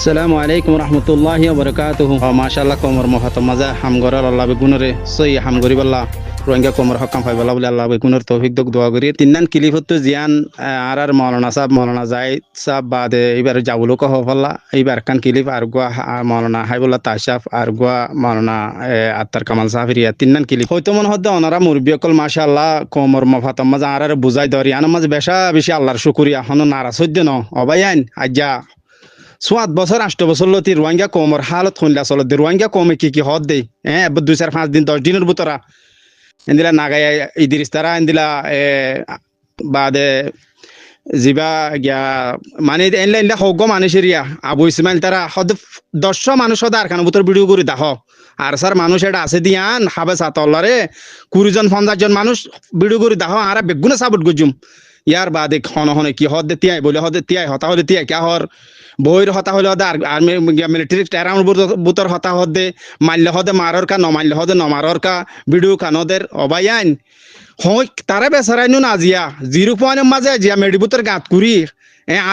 আসসালামু আলাইকুম রহমতুল্লাহি বরকাতুহু মাশাআল্লাহ কোমর মহাত মাজা হামগরার আল্লাহ বেগুনরে সই হামগরি বাল্লাহ রোহিঙ্গা কোমর হকাম ফাইবালা বলে আল্লাহ বেগুনের তৌফিক দক দোয়া করি তিননান কিলিফ হতো জিয়ান আর মৌলানা সাহেব মৌলানা জাহিদ সাহেব বাদে এবার যাবুলো কহ ফল্লা এইবার কান কিলিফ আর গোয়া মৌলানা হাইবুল্লাহ তাশাফ আর গোয়া মৌলানা আত্তার কামাল সাহাফিরিয়া তিননান কিলিফ হয়তো মনে হতো ওনারা মুরব্বী অকল মাশাআল্লাহ কোমর মফাত মাজা আর বুঝাই দরি আনার মাঝে বেশা বেশি আল্লাহর শুকুরিয়া হনো নারাজ হইতে ন অবাইন আজ্জা 7 বছর 8 বছর লতি রোহিঙ্গা কমর হালত হইলা চলত রোহিঙ্গা কমে কি হদ দেই 2-4-5 দিন 10 দিনের ভিতরা এন্দিলা নাগাই ইদিরিস তারা এন্দিলা বাদে জিবা গিয়া মানে এনলা এনলা হগ মানুষেরিয়া আবু ইসমাইল তারা হদ 100 মানুষ হদ আর খান ভিতর ভিডিও করে দাও আর স্যার মানুষ এটা আছে দিয়ান হাবে সাতল্লারে 20 জন 50 জন মানুষ ভিডিও করে দাও আর বেগুনা সাবট গজুম ইয়ার বাদে খন হনে কি হদ তিয়াই বলে হদ তিয়াই হতা হলে তিয়াই কা হর বইর হতা হলে হদে আর্মি মিলিটারি টেরাউন্ড বুতর হতা হদে মারলে হদে মারর কা নমারলে হদে নমারর কা ভিডিও কানদের অবায়ান হয় তারা বেসারাইনু না জিয়া 0 মাঝে জিয়া মেডিবুতর গাত কুরি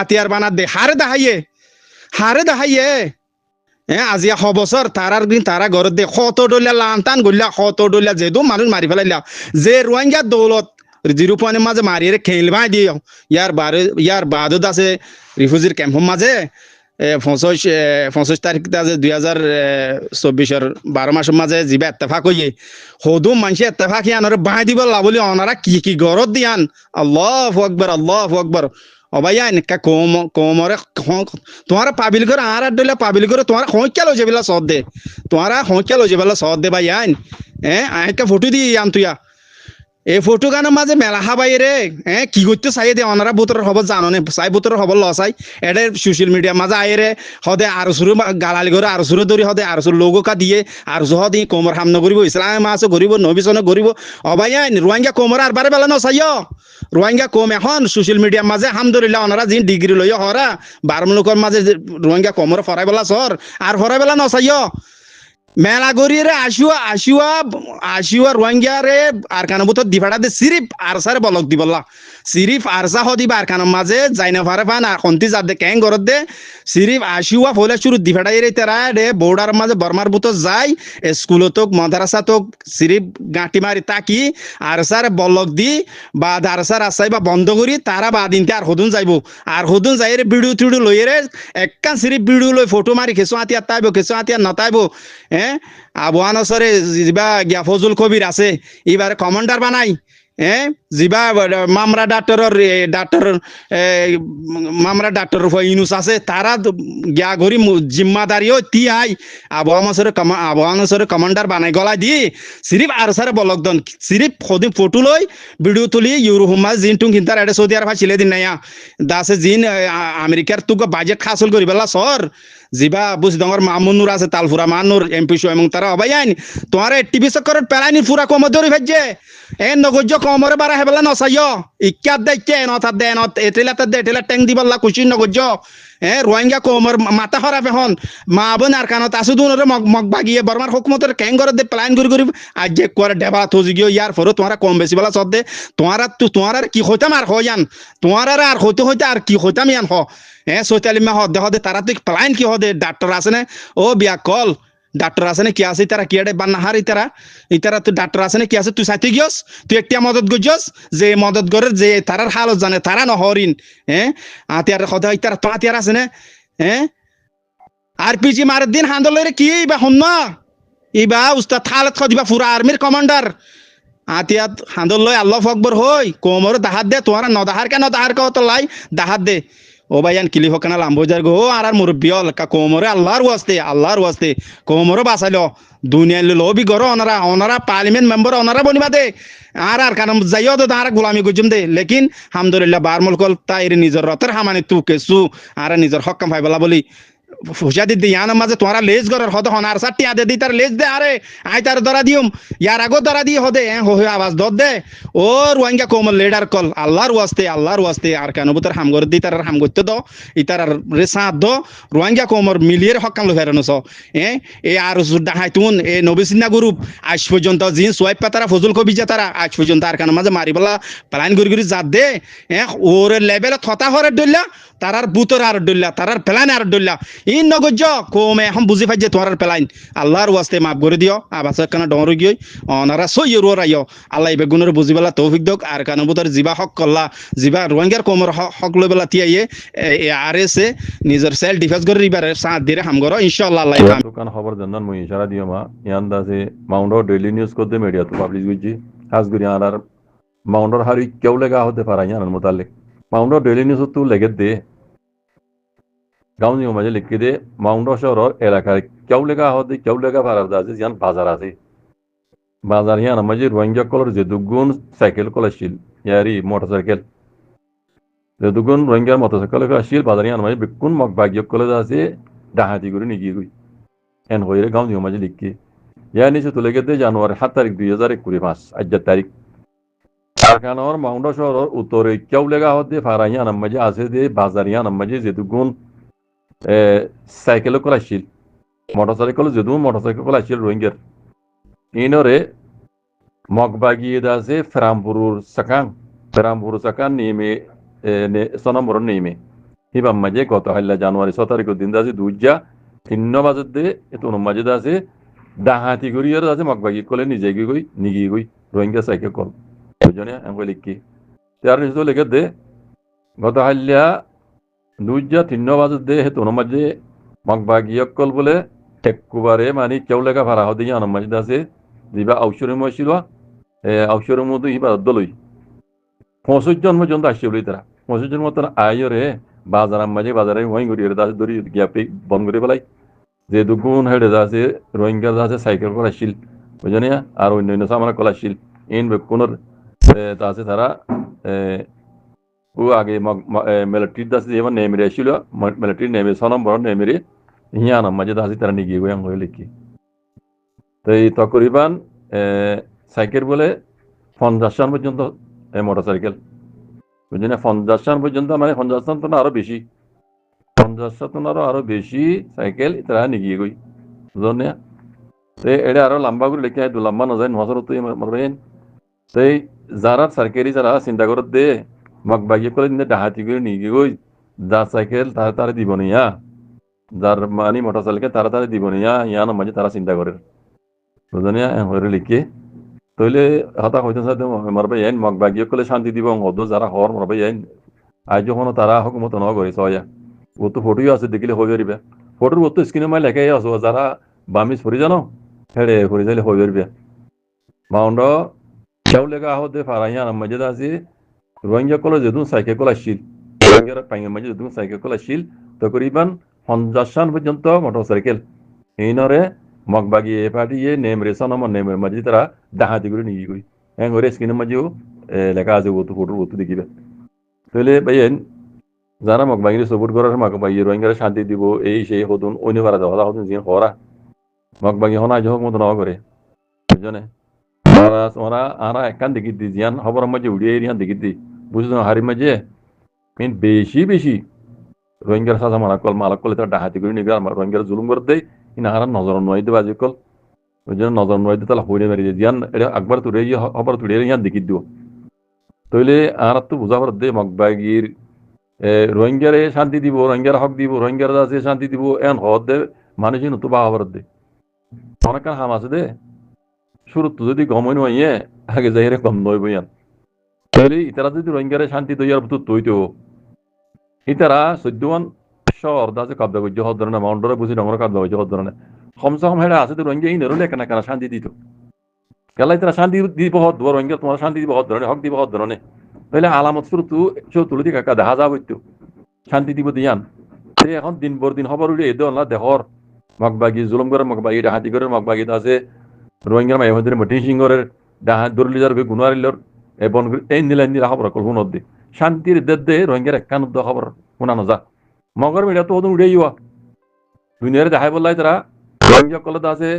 আতিয়ার বানা দে হারে দেখাইয়ে আজিয়া বছর তারার দিন তারা ঘর দে কত ডলিয়া লানতান গলিয়া কত ডলিয়া যেদু মানুষ মারি ফেলাইলা যে রোহিঙ্গা দৌলত 0 মাঝে মারিয়ে খেলবা দিও ইয়ার বাদত আছে রিফিউজির ক্যাম্পের মাঝে 25 তারিখ 2024 12 মাসের মাঝে যিবা এত্তেফাক হইয়ে হদু মানুষে এত্তেফাক আনরে বাঁধ দিব বলে ওনারা কি গরত দিয়ান আল্লাহু আকবার অবাইয়ান কা কোমরে তোমারা পাবিল করে আর ডলে পাবিল করে তোমার হইক্যাল হয়ে যাবিলা সদ দে তোমারা হইক্যাল হয়ে যাবিলা সদ দে ভাইয়ান আইকা ফটো দি আন তুইয়া এই ফটো গানের মাঝে মেলা হাবাই রে কি করতে চাই দে ওনারা বুতরের খবর জানো নে চাই বুতরের খবর লসাই এটা সোশ্যাল মিডিয়ার মাঝে আয় রে হদে আর সুরু গালালি করে আর সুরু ধরি হদে আর সুর লোগো কা দিয়ে আর হদি কোমর হামনা করিব ইসলাম আছে গরিব নবিসনে গরিব অবাইন রোহিঙ্গা কোমর আর বারে বেলা নসাইও রোহিঙ্গা কম এখন সোশ্যাল মিডিয়ার মাঝে আলহামদুলিল্লাহ ওনারা যিনি ডিগ্রি লইয়া হরা বারমুলকর মাঝে রোহিঙ্গা কোমর ফরাই বেলা সর আর ফরাই বেলা নসাইও মেলা গরিয়ে আসিয়া রোহিঙ্গা রে আর কানো বুতর দিফাড়া দে সিরিফ আরসারে বলক দি বললা সিরিফ আরসা হদিবা আর কানো মাঝে যাইনা ফারে পান আর খন্তি যা দে ক্যাং গরত দে সিরিফ আসিয়া ফলে শুরু দিফাড়াই রে তেরা রে বর্ডার মাঝে বর্মার বুতর যাই স্কুল তোক মাদ্রাসা তোক সিরিফ গাঁটি মারি তাকি আরসারে বলক দি বা আরসার আসাই বা বন্ধ করি তারা বা দিনতে আর হদুন যাইব আর হদুন যাই রে ভিডিও টিডিও লইয়ে রে একখান সিরিফ ভিডিও লই ফটো মারি খেসো আতিয়া তাইব খেসো আতিয়া নতাইব আবহান সরে যিবা গিয়া ফজল কবির আছে এবারে কমান্ডার বানাই যিবা মামরা ডাক্তার ইনুস আছে তারা গিয়া ঘড়ি জিম্মাদারিও তিয়াই আবহান সরে কমান্ডার বানাই গলা দি সিরিফ আর সারে বলক দন সিরিফ খদি ফটো লই ভিডিও তুলি ইউরোহুমা জিন টুং হিন্তার এটা সৌদি আরব ছিলে দিন নাইয়া দাসে জিন আমেরিকার তুক বাজেট খাসল করি বেলা সর যিবা বুঝ ডর মামুনুর আছে তালফুরা মানুর এমপি শো এবং তারা অবাইন তোমার টিভি চক্করত পেলাইনি ফুরা কম ধরি ভাজ্যে নগজ্য কমরে বারা হেবেলা নসাইয় ইক্যাত দেখে নথাত দে নত এটেলাতে দে এটেলা ট্যাং দিবল্লা কুচি নগজ্য রোহিঙ্গা কমর মাথা খরাপ এখন মা বোন আর কানত আসু দুনরে মগ বাগিয়ে বর্মার হুকুমতের ক্যাং করে দে প্ল্যান করি আজ যে করে ডেবা থজি গিয়ে ইয়ার ফরে তোমারা কম বেশি বেলা সদ দে তোমার আর কি হইতাম আর হইয়ান তোমার আর হইতে আর কি হইতাম ইয়ান হ সৈতালিমা হদে তারা তুই প্ল্যান কি হদে ডাক্তার আছে না ও বিয়া কল ডাক্তার আছে না কি আছে তারা কি আড়ে বান্নাহার ইতারা তুই ডাক্তার আছে না কি আছে তুই সাথে গিয়স তুই একটা মদত গজস যে মদত করে যে তারার হালত জানে তারা নহরিন আতিয়ার কথা ইতারা তো আতিয়ার আছে না আর পিজি মার দিন হান্দল কি বা হন ইবা উস্তাদ হালত খদিবা পুরা আর্মির কমান্ডার আতিয়াত হান্দল লই আল্লাহ আকবার হই কোমর দাহাত দে তোমার নদাহার কা তো লাই দাহাত দে ও ভাইয়ান কিলি হকানা লাম্বোজার গো আর মুরব্বিয়ল কা কোমরে আল্লাহর ওয়াস্তে কোমরে বাঁচাইলো দুনিয়ার লবি গর ওনারা পার্লিমেন্ট মেম্বার ওনারা বনিবা দে আর কারণ যাইও তো তারা গোলামি গুজুম দে লেকিন আলহামদুলিল্লাহ বারমুলকল তাই নিজের রতের হামানি তু কেসু আর নিজের হকাম ভাইবলা বলি ফুসা দি ইয়ানোর মাঝে তোরা লেজ গরের হদ হনার সাটি আদে দি তার লেজ দে আরে আই তার ধরা দিউম ইয়ার আগো ধরা দিয়ে হদে হয়ে আওয়াজ দর দে ও রোহিঙ্গা কোমল লিডার কল আল্লাহর ওয়াস্তে আর কেন বুতর হাম করে দি তার হাম করতে দো ইতার রে সাথ দো রোহিঙ্গা কোমর মিলিয়ে হকাম লো ফেরানো এ আর জুডা হাইতুন এ নবিসিনা গ্রুপ আজ পর্যন্ত জিন সোয়াইপ পাতারা ফজল কবি যে তারা আজ পর্যন্ত আর কেন মাঝে মারিবলা প্লান গুরি জাত দে ওর লেভেল থতা হরে ডইলা তারার বুতর আর ডইলা তারার প্লান আর ডইলা ইন নগজ্য কোমে এখন বুঝি পাই যে তোমার পেলাইন আল্লাহর ওয়াস্তে মাফ করে দিও আবাস কানা ডমরু গিয়ে অনারা সই রুয়ার আইও আল্লাহ ইবে গুণের বুঝিবেলা তৌফিক দক আর কানা বুতার জিবা হক কল্লা জিবা রোহিঙ্গার কোমর হক লই বেলা তিয়াইয়ে আর এসে নিজের সেলফ ডিফেন্স করে রিবারে সাথ দিয়ে হাম করো ইনশাআল্লাহ আল্লাহ দোকান খবর জানান মুই ইশারা দিও মা ইয়ান্দাজে মাউন্ডো ডেইলি নিউজ করতে মিডিয়া তো পাবলিশ গুজি হাজগুরি আর মাউন্ডোর হারি কেউ লেগা হতে পারা ইয়ান মোতালেক মাউন্ডো ডেইলি নিউজ তো লেগে দে গাঁও নিয়ম মাঝে লিখে দে মাউন্ডো শহর এলাকায় কেউ লেগা হতে কেউ লেগা পারার দাজে ইয়ান বাজার আছে বাজার ইয়ান মাঝে রোহিঙ্গা কলর যে দুগুণ সাইকেল কলাশিল ইয়ারি মোটরসাইকেল যে দুগুণ রোহিঙ্গার মোটরসাইকেল কলাশিল বাজার ইয়ান মাঝে বিকুন মগ ভাগ্য কলেজ আছে ডাহাতি করে নিগিয়ে গই এন হয়ে গাঁও নিয়ম মাঝে লিখে ইয়া নিচে তুলে গেতে জানুয়ারি 7 তারিখ 2025 আজকের তারিখ কারখানার মাউন্ডো শহরের উত্তরে কেউ লেগা হতে ফারাইয়া নাম্মাজে আছে যে বাজারিয়া নাম্মাজে যেটুকুন সাইকেল কলাইছিল মোটরসাইকেল যেটুকুন মোটরসাইকেল কলাইছিল রোহিঙ্গার ইনরে মগবাগিয়ে আছে ফেরামপুর সাকাং নেমে সনম্বর নেমে হিবাম মাঝে গত হাইলা জানুয়ারি 6 তারিখের দিন আছে দুইজা 3 বাজে দে এত মাঝে আছে ডাহাতি করিয়ার আছে মগবাগি কলে নিজে গই নিগি গই রোহিঙ্গা সাইকেল কল বুঝনে আমি লিখি তার নিচে লিখে দে গত হাইলা দুইজা 3 বাজে দে হেতু মাঝে মগবাগি কল বলে একবারে মানে কেউ লেখা ভাড়া হতে গিয়ে মাঝে আছে দিবা ঔষধের মশিল ঔষধের মধ্যে হিবা দলই 65 জন পর্যন্ত আসছে বলি তারা 65 জন মতন আয়রে বাজার মাঝে বাজারে ওয়াই করি দাসে ধরি গ্যাপে বন্ধ করে ফেলাই যে দুগুণ হেডে আছে রোহিঙ্গা আছে সাইকেল কলাইছিল বুঝনি আর অন্যান্য সামানা কলাইছিল ইন বেকুনের আছে তারা ও আগে মিলিটারির দাসে যেমন নেমে আসছিল মিলিটারি নেমে 6 নম্বর নেমে হিয়ান মাঝে দাসে তারা নিয়ে গিয়ে হয়ে লিখি তো এই তকরিবান সাইকেল বলে 50 জন পর্যন্ত মোটরসাইকেল বুঝলি 50 জন পর্যন্ত মানে 50 জন তো আরো বেশি 50 জন আরো বেশি সাইকেল তারা নিয়ে গিয়ে গই বুঝলি এটা আরো লম্বা করে লিখে দু লম্বা না যায় নজর তো মরবেন সেই যারা সরকারি যারা চিন্তা করে দে মগবাগি করে ডাহাতি করে নিয়ে গিয়ে গই যার সাইকেল তারা দিব নিয়া যার মানে মোটরসাইকেল তারা দিব নিয়া ইয়ান মাঝে তারা চিন্তা করে বুঝলি হয়ে লিখে তইলে হতা হইতে সাথে মরবে আইন মগবাগি করে শান্তি দিব অদ যারা হর মরবে আইন আজ যখন তারা হুকুমত ন করে সয়া ও তো ফটোই আছে দেখিলে হয়ে যাবে ফটোর ও তো স্ক্রিনে মাই লেখাই আছো যারা বামিস ফরি জানো হেড়ে ফরি যাইলে হয়ে যাবে মাউন্ড কেউ লেখা হতে ফারাইয়া মাঝে আছে রোহিঙ্গা কলে যেদিন সাইকেল কলাইছিল রোহিঙ্গার পাইঙ্গা মাঝে যেদিন সাইকেল কলাইছিল তকরিবান 50 জন পর্যন্ত মোটরসাইকেল এইনরে মগবাগি পাঠিয়ে নেম রেশন আমার নেমের মাঝে তারা ডাহাতি করে নিয়ে গই হ্যাঁ ওরে স্ক্রিনের মাঝেও লেখা আছে ও তো ফটোর ও তো দেখিবে তাহলে ভাইয়েন যারা মগবাগির সপোর্ট করার মগবাগি রোহিঙ্গার শান্তি দিব এই সেই হতুন অন্য পারা দেওয়া হতুন যে হরা মগবাগি হনা আজ হোক মতো ন করে বুঝনে ওরা আরা একখান দেখি দি জিয়ান খবর মাঝে উড়িয়ে এরিয়ান দেখি দি বুঝছো হারির মাঝে কিন্তু বেশি রোহিঙ্গার সাজা মালাকল তারা ডাহাতি করে নিয়ে রোহিঙ্গার জুলুম করে দেয় ইন হারান নজর নয় দেবে আজিকল ওই জন্য নজর নয় দিয়ে তাহলে হইলে মারি জিয়ান এটা একবার তুলে খবর তুলে ইয়ান দেখি দিও তইলে আর তো বুঝাবার দে মগবাগির রোহিঙ্গারে শান্তি দিব রোহিঙ্গার হক দিব রোহিঙ্গার আছে শান্তি দিব এন হদ দে মানুষই নতো বাহাবার দে অনেক হাম আছে দে শুরুত যদি গমই নয় আগে যাই কম নয় বইয়ান তাহলে ইতারা যদি রোহিঙ্গারে শান্তি তৈয়ার তো তৈতো ইতারা 14 শহর দাসে কব্জা করছে হদ ধরনের মাউন্টরে বুঝি ডঙ্গর কব্জা করছে হদ ধরনের কমসে কম হেড়ে আছে তো রোহিঙ্গা এই নেরলে কেনা কেনা শান্তি দিত কেলাই তারা শান্তি দিব হদ রোহিঙ্গা তোমার শান্তি দিব হদ ধরনের হক দিব হদ ধরনের তাহলে আলামত শুরু তুলে দিকে কাকা দেখা যাবো একটু শান্তি দিব দিয়ান সে এখন দিন পর দিন খবর উঠে এদো না দেহর মগবাগি জুলুম করে মগবাগি ডাহাতি করে মগবাগি আছে রোহিঙ্গার মাইহদের মটিং সিংহরের ডাহাত দরলিজার গুনারিলর এবং এই নীলা খবর শুন দে শান্তির দে রোহিঙ্গার একখান খবর শুনানো যা মগর মিডিয়া তো উড়ে যাওয়া দুনিয়ারে দেখাই বললাই তারা রোহিঙ্গা কলেজ আছে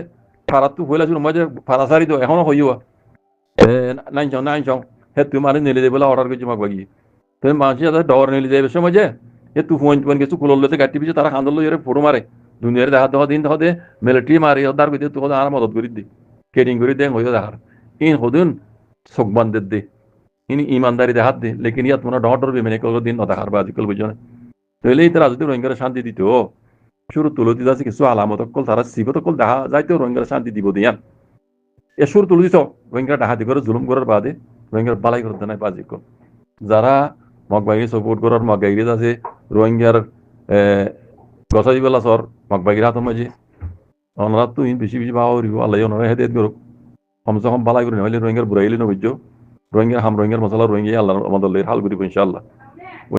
ফারাত হইলা শুরু মাঝে ফারা সারি তো এখনো হইয়া নাইন হে তুই মানে নেলে যাবে বলে অর্ডার করছি মগবাগি তুমি মানুষ ডর নেলে যাবে সময় যে তুই ফোন কিছু কুললে গাড়ি পিছিয়ে তারা খান্দল ফটো মারে দুনিয়ারে দেখা দহ দিন দে মিলিটারি মারি উদ্ধার করে তুই আর মদত করে দি কেডিং করে দে হইয়া দেখার ইন হদুন চোখ বান্ধে দে ইন ইমানদারি দেখাত দে লেকিন ইয়াত মনে ডর ডরবে মেনে দিন ন দেখার বা আজিকাল বুঝো না তাহলে তারা যদি রোহিঙ্গার শান্তি দিত শুরু তুলতি আছে কিছু আলামত কল তারা সিবত কল দেখা যাইতেও রোহিঙ্গার শান্তি দিব দিয়ান এ শুরু তুলে দিত রোহিঙ্গা ডাহাতি করে জুলুম করার বাদে রোহিঙ্গার বালাই করতে নাই বাজি কল যারা মগবাগিরি সাপোর্ট করার মগবাগিরি আছে রোহিঙ্গার গছা দিবেলা সর মগবাগিরি হাতের মাঝে ওনারা তো বেশি বেশি ভাবা করিব আল্লাহ ওনারা হেদায়ত করুক কমসে কম বালাই করে নহলে রোহিঙ্গার বুড়াইলে নবীজ রোহিঙ্গার হাম রোহিঙ্গার মশলা রোহিঙ্গা আল্লাহ আমাদের হাল করিব ইনশাআল্লাহ